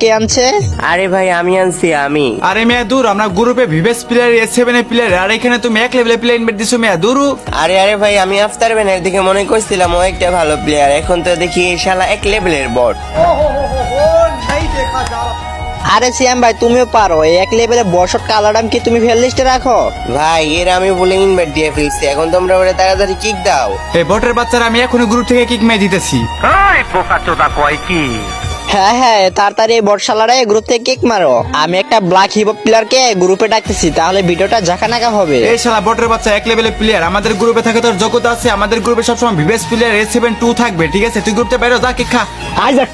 কে আনছে? আরে ভাই আমি আনছি আমি। আরে মেয়া দূর, আমরা গ্রুপে ভিভেস প্লেয়ার S7 এর প্লেয়ার, আর এখানে তুমি এক লেভেলের প্লেয়ার ইনভাইট দিছো মেয়া দূর। আরে ভাই আমি আফতার ব্যানের দিকে মনে করছিলাম ও একটা ভালো প্লেয়ার, এখন তো দেখি এই শালা এক লেভেলের বট। আরে সিয়াম ভাই তুমিও পারো, এই এক লেভেলে বর্ষট কালারাম কি তুমি ফেল লিস্টে রাখো? ভাই এর আমি বলে ইনভাইট দিয়ে ফেলছি, এখন তোমরা ওরে তাড়াতাড়ি কিক দাও। এই বটের বাচ্চারা আমি এখনই গ্রুপ থেকে কিক মেয়ে দিতেছি। হ্যাঁ হ্যাঁ, তাড়াতাড়ি এই বর্ষালারে গ্রুপ থেকে কিক মারো। আমি একটা ব্ল্যাক হিপ প্লেয়ারকে গ্রুপে ডাকতেছি, তাহলে ভিডিওটা ঝাঁকানাকা হবে। এই শালা বটের বাচ্চা এক লেভেলের প্লেয়ার, আমাদের গ্রুপে থাকে তোর যোগ্যতা আছে। আমাদের গ্রুপে সবসময় ভিভেস প্লেয়ার S7 2 থাকবে, ঠিক আছে? তুই গ্রুপতে বাইরে যা, কিক খা।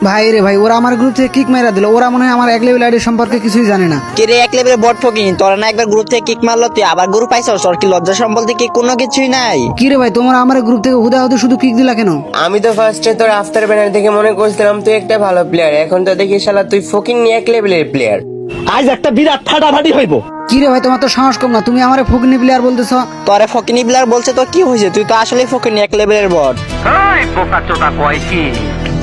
ভাই রে ভাই, ওরা আমার গ্রুপ থেকে কিক মেরা দিল। ওরা মনে হয় আমার এক লেভেল আইডি সম্পর্কে কিছুই জানে না। কে রে এক লেভেলে বট ফকিং, তোরা না একবার গ্রুপ থেকে কিক মারলো, তুই আবার গ্রুপ পাইছস? তোর কি লজ্জা সম্বলতে কি কোনো কিছুই নাই? কি রে ভাই, তোমরা আমার গ্রুপ থেকে হুদা হুদা শুধু কিক দিলা কেন? আমি তো ফার্স্টে তোর আফতার ব্যানের দিকে মনে করছিলাম তুই একটা ভালো প্লেয়ার, এখন তো দেখি শালা তুই ফকিং নিয়ে এক লেভেলের প্লেয়ার। আজ একটা বিরাট ফাটাফাটি হইব। কি রে ভাই, তোমার তো সাহস কম না, তুমি আমার ফকনি প্লেয়ার বলতেছো? তোরে ফকিনি প্লেয়ার বলছে তো কি হয়েছে? তুই তো আসলে ফকিনি এক লেভেলের বট।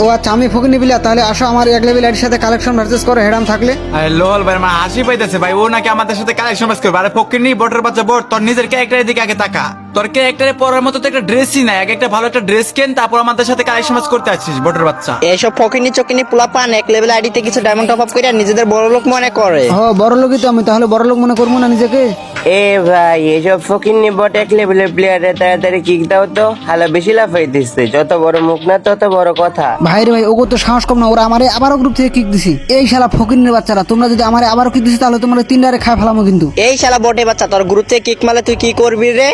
ও আচ্ছা, আমি ফকনি প্লেয়ার, তাহলে আসো আমার এক লেভেল আইডির সাথে কালেকশন ভার্সেস করে হেডাম থাকলে। আরে লোল ভাই আমার হাসি পাইতেছে ভাই, ও নাকি আমাদের সাথে কালেকশন বাস করবে। আরে ফকির নি বটের বাচ্চা বট, তোর নিজের ক্যারেক্টারের দিকে আগে তাকা। তোর ক্যারেক্টারে পরার মতো তো একটা ড্রেসই নাই, আগে একটা ভালো একটা ড্রেস কেন, তারপর আমাদের সাথে কালেকশন বাস করতে আসছিস বটের বাচ্চা। এইসব ফকিনি চকিনি পোলা পান এক লেভেল আইডিতে কিছু ডায়মন্ড টপ আপ করে নিজেদের বড় লোক মনে করে। হ, বড় লোকই তো আমি, তাহলে বড় লোক মনে করবো না নিজেকে? এ ভাই এসব ফকিং নি বট এক লেভেলের প্লেয়ারে তাড়াতাড়ি কিক দাও তো, হালা বেশি লাফাই দিচ্ছে। যত বড় মুখ না তত বড় কথা। ভাই রে ভাই, ওগো তো সাহস কম না, ওরা আমারে আবারও গ্রুপ থেকে কিক দিছি। এই শালা ফকিনের বাচ্চারা, তোমরা যদি আমারে আবারও কিক দিছি তাহলে তোমরা তিনটারে খায় ফেলামো কিন্তু। এই শালা বটে বাচ্চা, তোর গ্রুপ থেকে কিক মারলে তুই কি করবি রে?